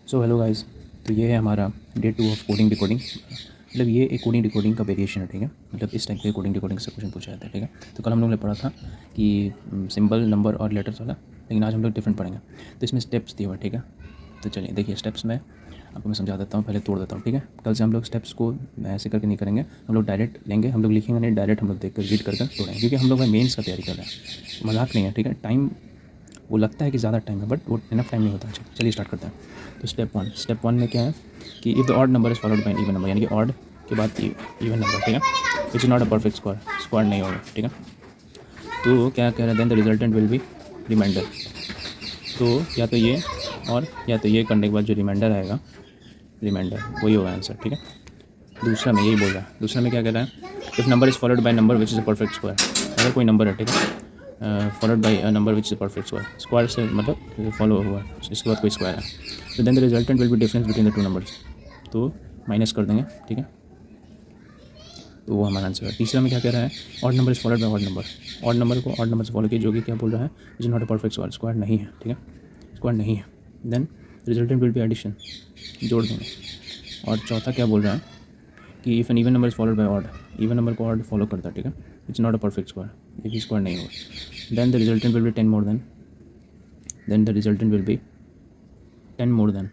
So hello guys. तो ये है हमारा डे 2 ऑफ कोडिंग डिकोडिंग। मतलब ये एक कोडिंग डिकोडिंग का वेरिएशन है, ठीक है। मतलब इस टाइप के कोडिंग डिकोडिंग से क्वेश्चन पूछा जाता है, ठीक है। तो कल हम लोग ने पढ़ा था कि सिंबल, नंबर और लेटर्स वाला, लेकिन आज हम लोग डिफरेंट पढ़ेंगे। तो इसमें स्टेप्स दिए हुए, ठीक है। तो चलिए देखिए स्टेप्स में आपको मैं समझा देता हूँ, पहले तोड़ देता हूँ, ठीक है। कल से हम लोग स्टेप्स को ऐसे करके नहीं करेंगे, हम लोग डायरेक्ट लेंगे, हम लोग लिखेंगे नहीं, डायरेक्ट हम लोग देख कर रीड कर तोड़ेंगे, क्योंकि हम लोग मेंस का तैयारी कर रहे हैं, मजाक नहीं है, ठीक है। टाइम वो लगता है कि ज़्यादा टाइम है, बट वो इनफ टाइम नहीं होता। चलिए स्टार्ट करते हैं। तो स्टेप वन में क्या है कि if the odd number is followed by even number, यानी कि ऑड के बाद इवन नंबर, ठीक है, which is not a perfect square, square नहीं होगा, ठीक है। तो क्या कह रहे हैं, then the resultant will be reminder. तो या तो ये और या तो ये करने के बाद जो रिमाइंडर आएगा, रिमाइंडर वही होगा आंसर, ठीक है। दूसरा में यही बोल रहा है, दूसरा में क्या कह रहा है, if number is followed by number which is a perfect square. अगर कोई नंबर है, ठीक है, followed by a number which is perfect square, square से मतलब फॉलो हुआ, इसके बाद कोई स्क्वायर है, तो then the resultant will be difference between the two numbers. तो माइनस कर देंगे, ठीक है। तो वो हमारा आंसर है। तीसरा में क्या कह रहा है, odd number is followed by odd number. Odd number को ऑड नंबर से फॉलो किया, जो कि क्या बोल रहा है, which is not a perfect square, square नहीं है, ठीक है, स्क्वायर नहीं है। Then resultant will be addition, जोड़ देंगे। और चौथा क्या बोल रहा है कि if an even number is followed by odd, even number को ऑड फॉलो करता है, ठीक है, it's not a perfect square, ये भी स्क्वायर नहीं होगा। Then the resultant will be 10 more than the resultant will be 10 more than,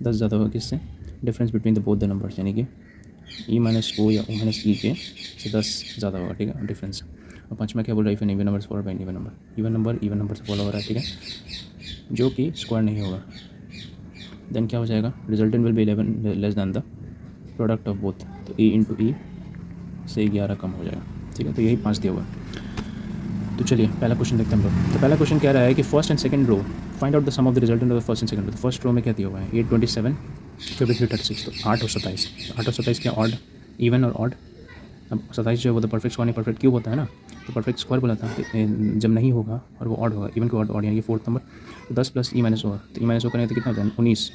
10 ज़्यादा होगा किससे, difference between the both the numbers, यानी कि ई माइनस ओ या ओ माइनस ई के से 10 ज़्यादा होगा, ठीक है, डिफरेंस। और पाँचवा क्या बोल रहा है, if an even number followed by even number, even number से फॉलो हो रहा है, ठीक है, जो कि स्क्वायर नहीं होगा। देन क्या हो जाएगा, resultant will B 11 less than the product of both, तो ई इंटू ई से 11 कम हो जाएगा, ठीक है। तो यही 5 दिया हुआ है। तो चलिए पहला क्वेश्चन देखते हैं हम लोग। तो पहला क्वेश्चन कह रहा है कि first and second row find out the sum of the resultant of the first and second row. तो फर्स्ट रो में क्या दिया हुआ है, 8 27 53 36, तो 8 और 27, 8 और 27 क्या, ऑड, इवन और ऑड। अब 27 जो है वो तो परफेक्ट स्क्वायर नहीं, परफेक्ट क्यूब होता है ना, तो परफेक्ट स्क्वायर बोला था, जब नहीं होगा और वो ऑड होगा, इवन को ऑड, यानी कि फोर्थ नंबर। तो 10 प्लस ई माइनस ओ, तो ई माइनस ओ करेंगे तो कितना हो जाएगा, 19,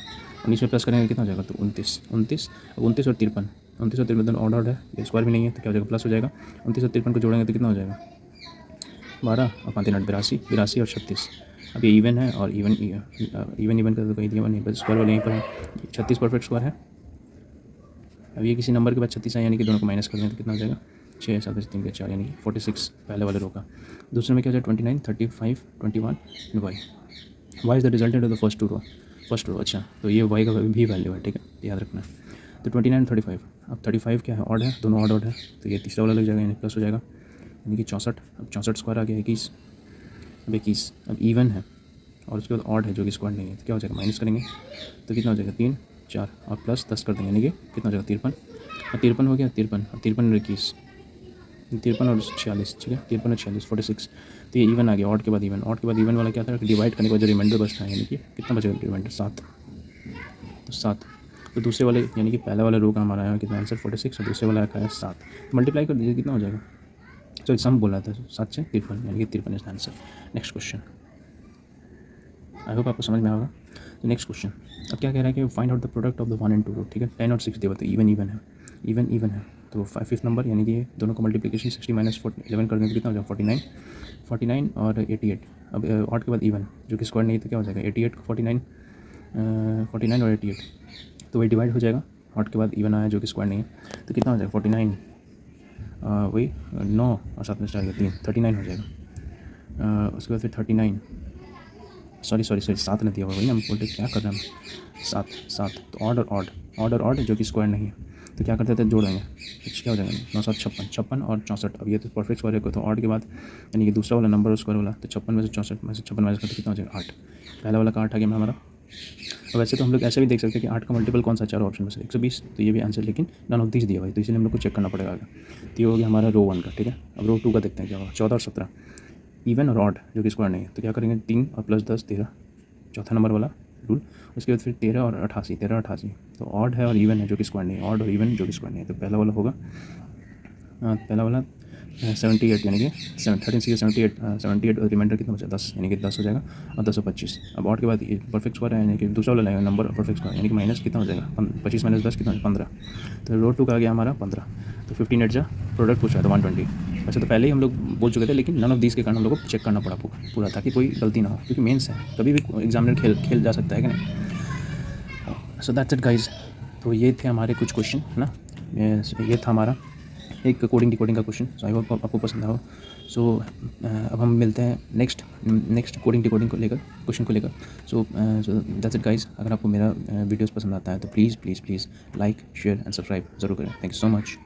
19 में प्लस करेंगे तो कितना हो जाएगा, तो 29, 29, अब 29 और 53, 29 और 53 दोनों ऑड है, ये स्क्वायर भी नहीं है, तो क्या हो जाएगा, प्लस हो जाएगा। 29 और 53 को जोड़ेंगे तो कितना हो जाएगा, 12 और 5 8 82, 82 और 36। अब ये इवन है और इवन इवन का तो कोई दिया नहीं, बस स्क्वायर वाले यहीं पर है, 36 परफेक्ट स्क्वायर है। अब ये किसी नंबर के बाद 36 है, यानी कि दोनों को माइनस कर दें तो कितना हो जाएगा, 6 7 3 4, यानी कि 46 पहले वाले रो का। दूसरे में क्या हो जाएगा, 29 35 21 and y is the resultant of the first row. अच्छा, तो ये वाई का भी वैल्यू है, ठीक है, याद रखना। तो 29 35, अब 35 क्या है, ऑड है, दोनों ऑड है, तो ये तीसरा वाला लग जाएगा, यानी प्लस हो जाएगा, यानी कि 64। अब 64 स्क्वायर आ गया 21, अब 21, अब इवन है और उसके बाद ऑड है जो कि स्क्वायर नहीं है, तो क्या हो जाएगा, माइनस करेंगे तो कितना हो जाएगा, 3 4 और प्लस 10 कर देंगे, यानी कि कितना हो जाएगा, 53। और 53 हो गया, 53 और 53 और 21, 53 और 46, ठीक है, 53 और 46 46। तो ये इवन आ गया, ऑड के बाद इवन, ऑड के बाद इवन वाला क्या था, डिवाइड करने के बाद जो रिमाइंडर बचता है, यानी कि कितना बचेगा रिमाइंडर, 7, तो 7। तो दूसरे वाले यानी कि पहला वाला रो का हमारा आया कितना आंसर 46, और दूसरे वाला आया 7, मल्टीप्लाई कर दीजिए कितना हो जाएगा, सॉरी सम बोला था, 7 से 53, यानी कि 53 is answer. Next question, I hope आपको समझ में आएगा। तो नेक्स्ट क्वेश्चन अब क्या कह रहा है कि find out the product of the 1 and 2 रो, ठीक है, 10 और 6 दिया, तो इवन है, इवन है, तो 5th नंबर, यानी कि दोनों को मल्टीप्लिकेशन 60 माइनस 11 कर दें तो कितना हो जाएगा, 49, 49 और 88। अब ऑड के बाद इवन जो कि स्क्वायर नहीं, तो क्या हो जाएगा, 88 49, 49 और 88, तो वही डिवाइड हो जाएगा, ऑड के बाद इवन आया जो कि स्क्वायर नहीं है, तो कितना हो जाएगा, 49, वही 9 और 7 में स्टार 3, 39 हो जाएगा। उसके बाद फिर 39, सॉरी 7 ने दिया हुआ, वही हम बोलते क्या कर रहे हैं, 7, तो ऑड और ऑड जो कि स्क्वायर नहीं है, तो क्या करते थे, जोड़ देंगे, क्या हो जाएगा, 9 7 56 और 64। अब ये तो परफेक्ट स्क्वायर है, तो ऑड के बाद यानी कि दूसरा वाला नंबर स्क्वायर वाला, तो 56 में से 64 में से 56 माइनस करते कितना हो जाएगा, 8, पहला वाला का 8 आ गया हमारा। और वैसे तो हम लोग ऐसे भी देख सकते हैं कि 8 का मल्टीपल कौन सा, चारों ऑप्शन में से 120, तो ये भी आंसर, लेकिन नन ऑफ दिस दिया हुआ है, तो इसलिए हम लोग को चेक करना पड़ेगा आगे। तो ये हो गया हमारा रो 1 का, ठीक है। अब रो 2 का देखते हैं क्या होगा, 14 और 17, इवन और ऑड जो कि स्क्वायर नहीं है, तो क्या करेंगे, 3 और प्लस 10 13, चौथा नंबर वाला रूल। उसके बाद फिर 13 और 88, तो ऑड है और इवन है जो कि स्क्वायर नहीं है, ऑड और इवन जो कि स्क्वायर नहीं है, तो पहला वाला होगा, पहला वाला 78, यानी कि 13 से 78 रिमाइंडर कितना बचा, 10, यानी कि 10 हो जाएगा, और 10 और 25। अब ऑड के बाद परफेक्ट स्क्वायर है, यानी कि दूसरा वाला लगेगा नंबर परफेक्ट स्क्वायर, यानी कि माइनस कितना हो जाएगा, 25 माइनस 10 कितना, 15। तो रो 2 का आ गया हमारा 15, तो 15 8 प्रोडक्ट पूछा था 120। वैसे तो पहले ही हम लोग बोल चुके थे, लेकिन नन ऑफ दीज के कारण हम लोग को चेक करना पड़ा पूरा, ताकि कोई गलती ना हो, क्योंकि मेंस है, कभी भी एग्जामिनर खेल जा सकता है कि नहीं। So that's it guys. तो ये थे हमारे कुछ क्वेश्चन है ना, ये था हमारा एक कोडिंग डिकोडिंग का क्वेश्चन। सो आई होप आपको पसंद आया हो। सो अब हम मिलते हैं नेक्स्ट कोडिंग डिकोडिंग को लेकर, क्वेश्चन को लेकर। So that's it guys. अगर आपको मेरा वीडियोस पसंद आता है तो please please please like share and subscribe ज़रूर करें। Thank you so much.